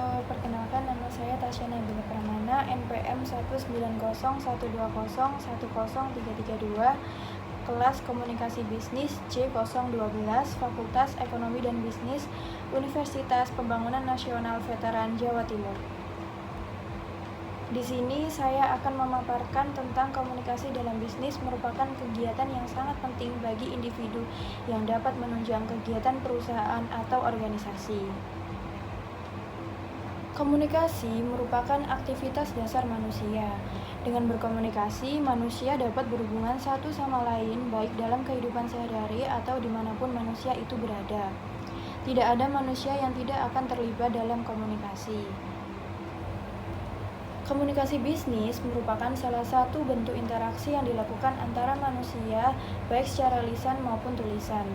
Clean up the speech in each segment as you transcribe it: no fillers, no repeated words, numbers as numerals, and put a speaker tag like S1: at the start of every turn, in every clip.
S1: Perkenalkan, nama saya Tasya Nabila Pramana, NPM 19012010332, kelas Komunikasi Bisnis C012, Fakultas Ekonomi dan Bisnis, Universitas Pembangunan Nasional Veteran Jawa Timur. Di sini saya akan memaparkan tentang komunikasi dalam bisnis merupakan kegiatan yang sangat penting bagi individu yang dapat menunjang kegiatan perusahaan atau organisasi. Komunikasi merupakan aktivitas dasar manusia. Dengan berkomunikasi, manusia dapat berhubungan satu sama lain baik dalam kehidupan sehari-hari atau dimanapun manusia itu berada. Tidak ada manusia yang tidak akan terlibat dalam komunikasi. Komunikasi bisnis merupakan salah satu bentuk interaksi yang dilakukan antara manusia, baik secara lisan maupun tulisan.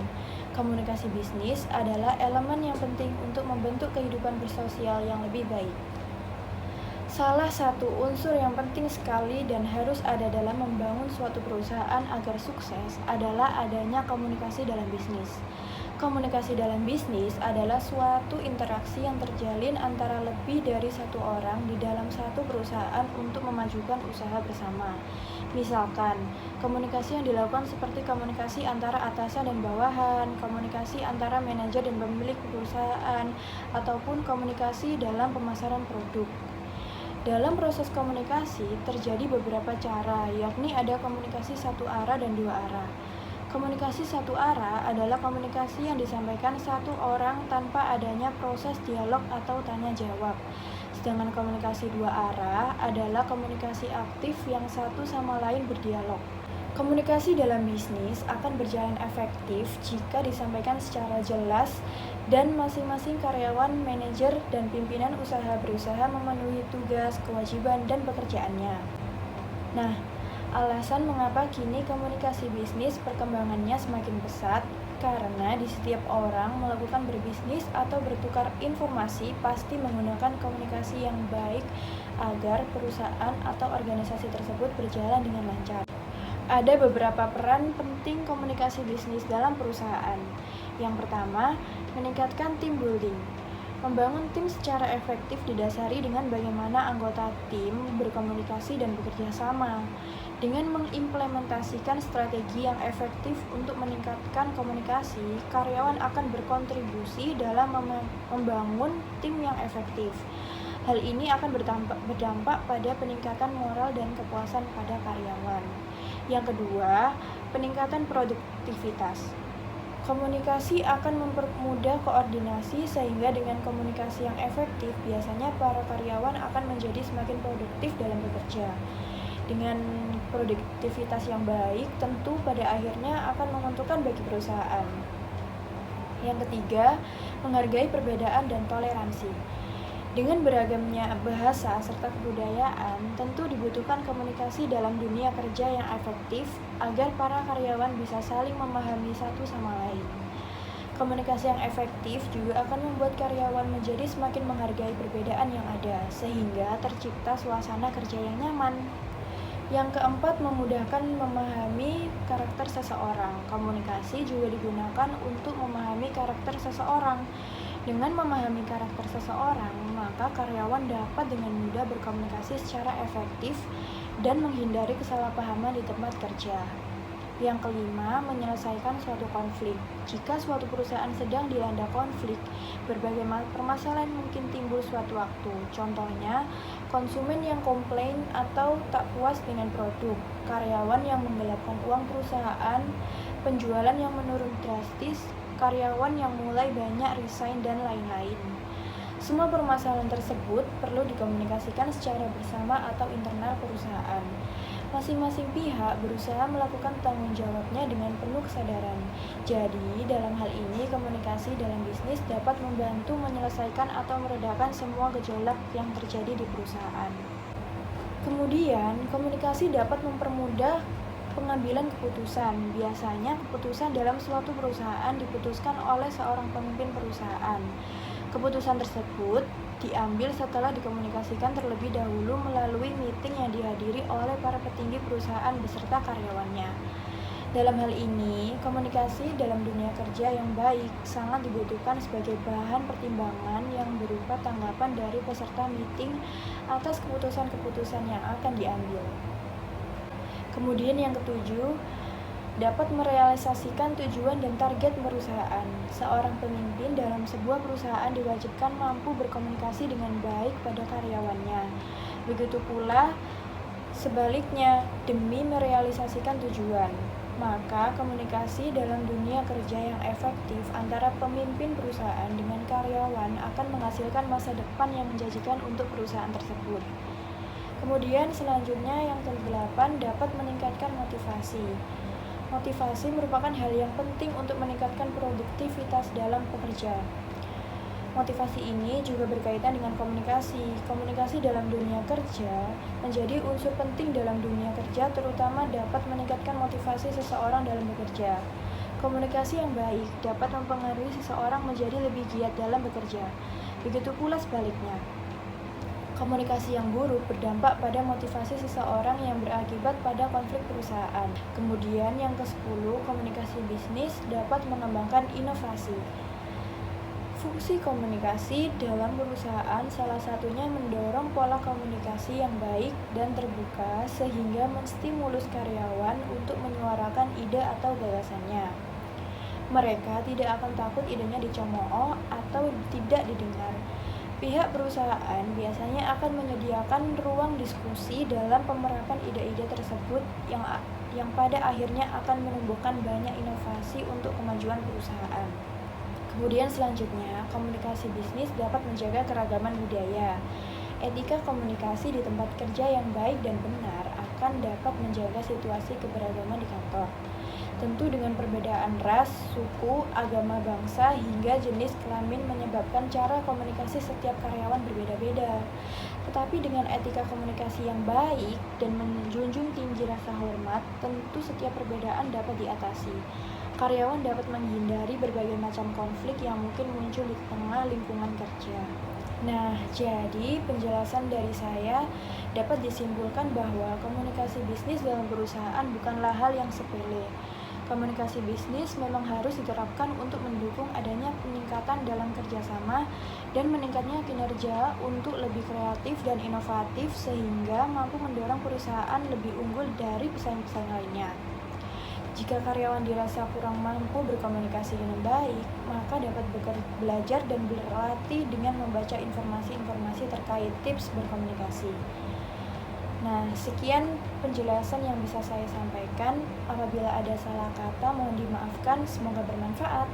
S1: Komunikasi bisnis adalah elemen yang penting untuk membentuk kehidupan bersosial yang lebih baik. Salah satu unsur yang penting sekali dan harus ada dalam membangun suatu perusahaan agar sukses adalah adanya komunikasi dalam bisnis. Komunikasi dalam bisnis adalah suatu interaksi yang terjalin antara lebih dari satu orang di dalam satu perusahaan untuk memajukan usaha bersama. Misalkan, komunikasi yang dilakukan seperti komunikasi antara atasan dan bawahan, komunikasi antara manajer dan pemilik perusahaan, ataupun komunikasi dalam pemasaran produk. Dalam proses komunikasi terjadi beberapa cara, yakni ada komunikasi satu arah dan dua arah. Komunikasi satu arah adalah komunikasi yang disampaikan satu orang tanpa adanya proses dialog atau tanya jawab. Sedangkan komunikasi dua arah adalah komunikasi aktif yang satu sama lain berdialog. Komunikasi dalam bisnis akan berjalan efektif jika disampaikan secara jelas dan masing-masing karyawan, manajer, dan pimpinan usaha berusaha memenuhi tugas, kewajiban, dan pekerjaannya. Nah, alasan mengapa kini komunikasi bisnis perkembangannya semakin pesat karena di setiap orang melakukan berbisnis atau bertukar informasi pasti menggunakan komunikasi yang baik agar perusahaan atau organisasi tersebut berjalan dengan lancar. Ada beberapa peran penting komunikasi bisnis dalam perusahaan. Yang pertama, meningkatkan team building. Membangun tim secara efektif didasari dengan bagaimana anggota tim berkomunikasi dan bekerja sama. Dengan mengimplementasikan strategi yang efektif untuk meningkatkan komunikasi, karyawan akan berkontribusi dalam membangun tim yang efektif. Hal ini akan berdampak pada peningkatan moral dan kepuasan pada karyawan. Yang kedua, peningkatan produktivitas. Komunikasi akan mempermudah koordinasi sehingga dengan komunikasi yang efektif, biasanya para karyawan akan menjadi semakin produktif dalam bekerja. Dengan produktivitas yang baik, tentu pada akhirnya akan menguntungkan bagi perusahaan. Yang ketiga, menghargai perbedaan dan toleransi. Dengan beragamnya bahasa serta kebudayaan, tentu dibutuhkan komunikasi dalam dunia kerja yang efektif agar para karyawan bisa saling memahami satu sama lain. Komunikasi yang efektif juga akan membuat karyawan menjadi semakin menghargai perbedaan yang ada, sehingga tercipta suasana kerja yang nyaman. Yang keempat, memudahkan memahami karakter seseorang. Komunikasi juga digunakan untuk memahami karakter seseorang. Dengan memahami karakter seseorang, maka karyawan dapat dengan mudah berkomunikasi secara efektif dan menghindari kesalahpahaman di tempat kerja. Yang kelima, menyelesaikan suatu konflik. Jika suatu perusahaan sedang dilanda konflik, berbagai permasalahan mungkin timbul suatu waktu. Contohnya, konsumen yang komplain atau tak puas dengan produk, karyawan yang menggelapkan uang perusahaan, penjualan yang menurun drastis, karyawan yang mulai banyak resign, dan lain-lain. Semua permasalahan tersebut perlu dikomunikasikan secara bersama atau internal perusahaan. Masing-masing pihak berusaha melakukan tanggung jawabnya dengan penuh kesadaran. Jadi, dalam hal ini, komunikasi dalam bisnis dapat membantu menyelesaikan atau meredakan semua gejolak yang terjadi di perusahaan. Kemudian, komunikasi dapat mempermudah pengambilan keputusan. Biasanya, keputusan dalam suatu perusahaan diputuskan oleh seorang pemimpin perusahaan. Keputusan tersebut diambil setelah dikomunikasikan terlebih dahulu melalui meeting yang dihadiri oleh para petinggi perusahaan beserta karyawannya. Dalam hal ini, komunikasi dalam dunia kerja yang baik sangat dibutuhkan sebagai bahan pertimbangan yang berupa tanggapan dari peserta meeting atas keputusan-keputusan yang akan diambil. Kemudian yang ketujuh, dapat merealisasikan tujuan dan target perusahaan. Seorang pemimpin dalam sebuah perusahaan diwajibkan mampu berkomunikasi dengan baik pada karyawannya. Begitu pula sebaliknya, demi merealisasikan tujuan. Maka komunikasi dalam dunia kerja yang efektif antara pemimpin perusahaan dengan karyawan akan menghasilkan masa depan yang menjanjikan untuk perusahaan tersebut. Kemudian selanjutnya yang ke-8, dapat meningkatkan motivasi. Motivasi merupakan hal yang penting untuk meningkatkan produktivitas dalam pekerja. Motivasi ini juga berkaitan dengan komunikasi. Komunikasi dalam dunia kerja menjadi unsur penting dalam dunia kerja, terutama dapat meningkatkan motivasi seseorang dalam bekerja. Komunikasi yang baik dapat mempengaruhi seseorang menjadi lebih giat dalam bekerja. Begitu pula sebaliknya. Komunikasi yang buruk berdampak pada motivasi seseorang yang berakibat pada konflik perusahaan. Kemudian yang ke-10, komunikasi bisnis dapat mengembangkan inovasi. Fungsi komunikasi dalam perusahaan salah satunya mendorong pola komunikasi yang baik dan terbuka sehingga menstimulus karyawan untuk menyuarakan ide atau gagasannya. Mereka tidak akan takut idenya dicemooh atau tidak didengar. Pihak perusahaan biasanya akan menyediakan ruang diskusi dalam pemerapan ide-ide tersebut yang pada akhirnya akan menumbuhkan banyak inovasi untuk kemajuan perusahaan. Kemudian selanjutnya, komunikasi bisnis dapat menjaga keragaman budaya. Etika komunikasi di tempat kerja yang baik dan benar akan dapat menjaga situasi keberagaman di kantor. Tentu dengan perbedaan ras, suku, agama bangsa, hingga jenis kelamin menyebabkan cara komunikasi setiap karyawan berbeda-beda. Tetapi dengan etika komunikasi yang baik dan menjunjung tinggi rasa hormat, tentu setiap perbedaan dapat diatasi. Karyawan dapat menghindari berbagai macam konflik yang mungkin muncul di tengah lingkungan kerja. Nah, jadi penjelasan dari saya dapat disimpulkan bahwa komunikasi bisnis dalam perusahaan bukanlah hal yang sepele. Komunikasi bisnis memang harus diterapkan untuk mendukung adanya peningkatan dalam kerjasama dan meningkatnya kinerja untuk lebih kreatif dan inovatif sehingga mampu mendorong perusahaan lebih unggul dari pesaing-pesaing lainnya. Jika karyawan dirasa kurang mampu berkomunikasi dengan baik, maka dapat belajar dan berlatih dengan membaca informasi-informasi terkait tips berkomunikasi. Nah, sekian penjelasan yang bisa saya sampaikan. Apabila ada salah kata, mohon dimaafkan. Semoga bermanfaat.